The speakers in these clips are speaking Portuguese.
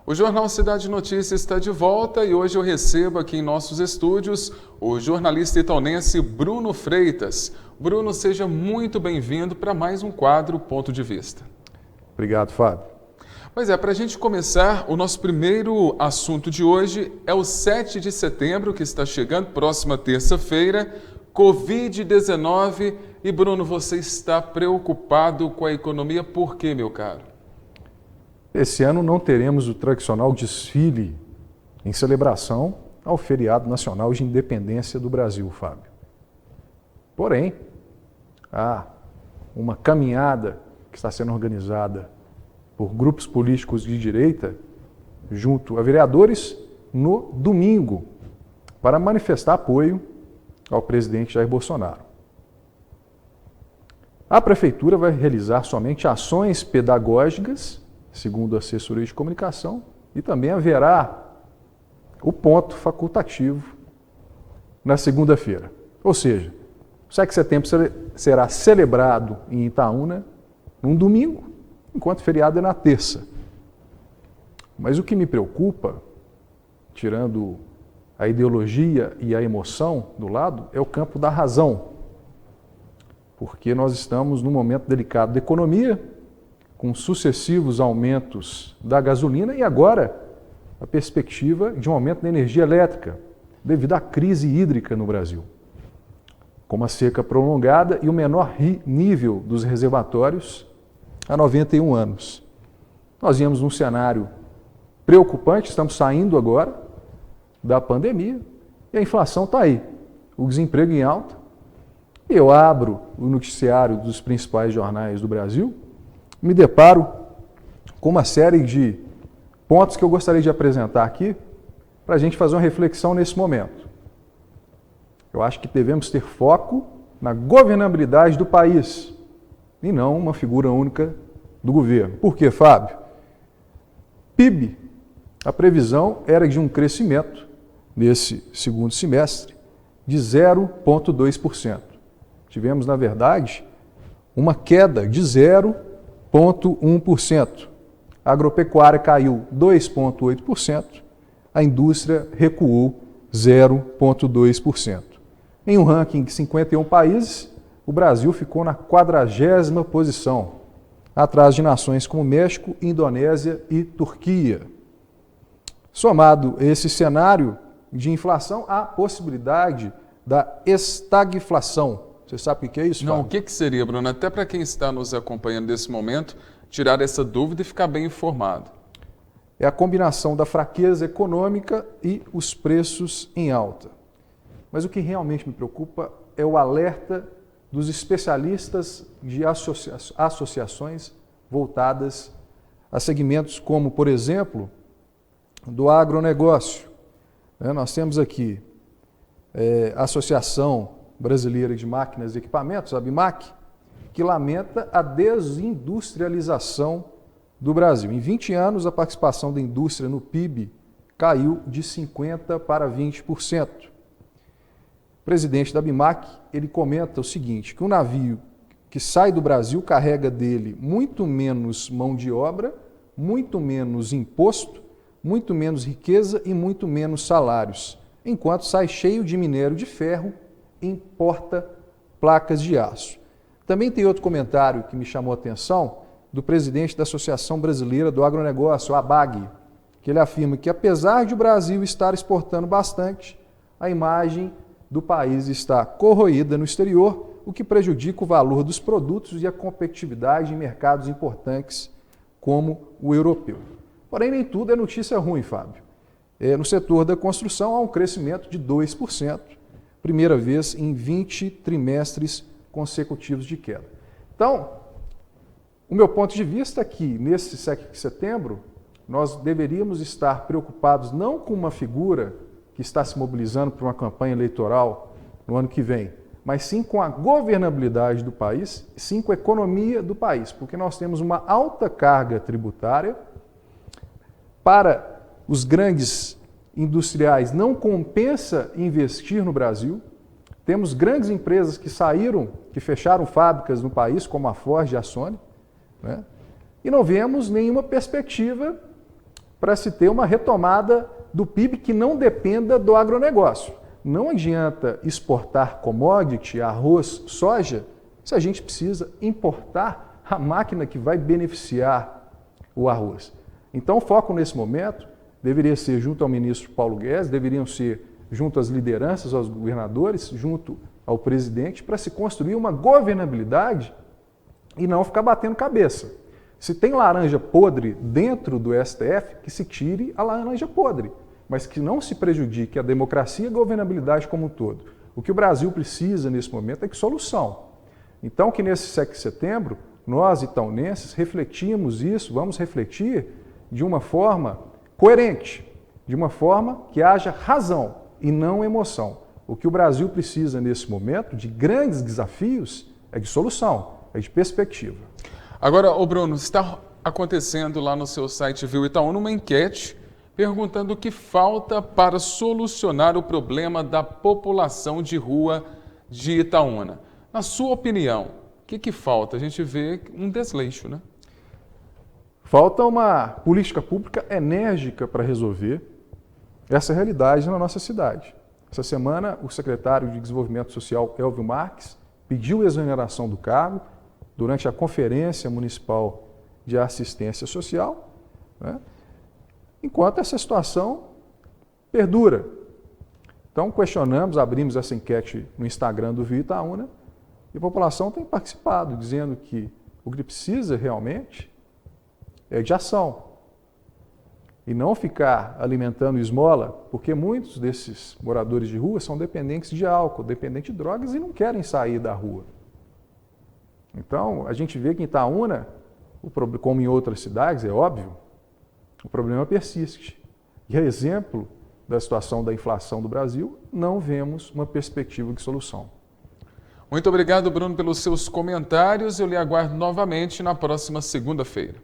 O Jornal Cidade Notícias está de volta e hoje eu recebo aqui em nossos estúdios o jornalista itonense Bruno Freitas. Bruno, seja muito bem-vindo para mais um quadro Ponto de Vista. Obrigado, Fábio. Pois é, para a gente começar, o nosso primeiro assunto de hoje é o 7 de setembro, que está chegando, próxima terça-feira, Covid-19. E, Bruno, você está preocupado com a economia, por quê, meu caro? Esse ano não teremos o tradicional desfile em celebração ao feriado nacional de independência do Brasil, Fábio. Porém, há uma caminhada que está sendo organizada por grupos políticos de direita junto a vereadores no domingo para manifestar apoio ao presidente Jair Bolsonaro. A prefeitura vai realizar somente ações pedagógicas, segundo a assessoria de comunicação, e também haverá o ponto facultativo na segunda-feira. Ou seja, o 7 de setembro será celebrado em Itaúna num domingo, enquanto o feriado é na terça. Mas o que me preocupa, tirando a ideologia e a emoção do lado, é o campo da razão. Porque nós estamos num momento delicado da economia, com sucessivos aumentos da gasolina e agora a perspectiva de um aumento da energia elétrica, devido à crise hídrica no Brasil, com uma seca prolongada e o menor nível dos reservatórios há 91 anos. Nós íamos num cenário preocupante, estamos saindo agora da pandemia e a inflação está aí, o desemprego em alta. Eu abro o noticiário dos principais jornais do Brasil, me deparo com uma série de pontos que eu gostaria de apresentar aqui para a gente fazer uma reflexão nesse momento. Eu acho que devemos ter foco na governabilidade do país e não uma figura única do governo. Por quê, Fábio? PIB, a previsão era de um crescimento nesse segundo semestre de 0,2%. Tivemos, na verdade, uma queda de 0,1%. A agropecuária caiu 2,8%, a indústria recuou 0,2%. Em um ranking de 51 países, o Brasil ficou na 40ª posição, atrás de nações como México, Indonésia e Turquia. Somado a esse cenário de inflação, há a possibilidade da estagflação. Você sabe o que é isso, Fábio? Não, o que seria, Bruno? Até para quem está nos acompanhando nesse momento, tirar essa dúvida e ficar bem informado. É a combinação da fraqueza econômica e os preços em alta. Mas o que realmente me preocupa é o alerta dos especialistas de associações voltadas a segmentos como, por exemplo, do agronegócio. Nós temos aqui a Associação Brasileira de Máquinas e Equipamentos, a ABMAQ, que lamenta a desindustrialização do Brasil. Em 20 anos, a participação da indústria no PIB caiu de 50% para 20%. O presidente da ABMAQ, ele comenta o seguinte, que um navio que sai do Brasil carrega dele muito menos mão de obra, muito menos imposto, muito menos riqueza e muito menos salários, enquanto sai cheio de minério de ferro, importa placas de aço. Também tem outro comentário que me chamou a atenção do presidente da Associação Brasileira do Agronegócio, a ABAG, que ele afirma que apesar de o Brasil estar exportando bastante, a imagem do país está corroída no exterior, o que prejudica o valor dos produtos e a competitividade em mercados importantes como o europeu. Porém, nem tudo é notícia ruim, Fábio. No setor da construção há um crescimento de 2%, primeira vez em 20 trimestres consecutivos de queda. Então, o meu ponto de vista é que, nesse 7 de setembro, nós deveríamos estar preocupados não com uma figura que está se mobilizando para uma campanha eleitoral no ano que vem, mas sim com a governabilidade do país, sim com a economia do país, porque nós temos uma alta carga tributária. Para os grandes industriais, não compensa investir no Brasil. Temos grandes empresas que saíram, que fecharam fábricas no país, como a Ford e a Sony, né? E não vemos nenhuma perspectiva para se ter uma retomada do PIB que não dependa do agronegócio. Não adianta exportar commodity, arroz, soja, se a gente precisa importar a máquina que vai beneficiar o arroz. Então, o foco nesse momento deveria ser junto ao ministro Paulo Guedes, deveriam ser junto às lideranças, aos governadores, junto ao presidente, para se construir uma governabilidade e não ficar batendo cabeça. Se tem laranja podre dentro do STF, que se tire a laranja podre, mas que não se prejudique a democracia e a governabilidade como um todo. O que o Brasil precisa nesse momento é de solução. Então, que nesse 7 de setembro, nós, itaunenses, refletimos isso, vamos refletir de uma forma coerente, de uma forma que haja razão e não emoção. O que o Brasil precisa nesse momento de grandes desafios é de solução, é de perspectiva. Agora, ô Bruno, está acontecendo lá no seu site Viu Itaúna uma enquete perguntando o que falta para solucionar o problema da população de rua de Itaúna. Na sua opinião, o que falta? A gente vê um desleixo, né? Falta uma política pública enérgica para resolver essa realidade na nossa cidade. Essa semana, o secretário de Desenvolvimento Social, Elvio Marques, pediu exoneração do cargo durante a Conferência Municipal de Assistência Social, né? Enquanto essa situação perdura. Então, questionamos, abrimos essa enquete no Instagram do Viu Itaúna e a população tem participado, dizendo que o que precisa realmente é de ação. E não ficar alimentando esmola, porque muitos desses moradores de rua são dependentes de álcool, dependentes de drogas e não querem sair da rua. Então, a gente vê que em Itaúna, como em outras cidades, é óbvio, o problema persiste. E a exemplo da situação da inflação do Brasil, não vemos uma perspectiva de solução. Muito obrigado, Bruno, pelos seus comentários. Eu lhe aguardo novamente na próxima segunda-feira.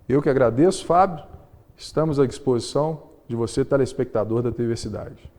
Eu que agradeço, Fábio. Estamos à disposição de você, telespectador da TV Cidade.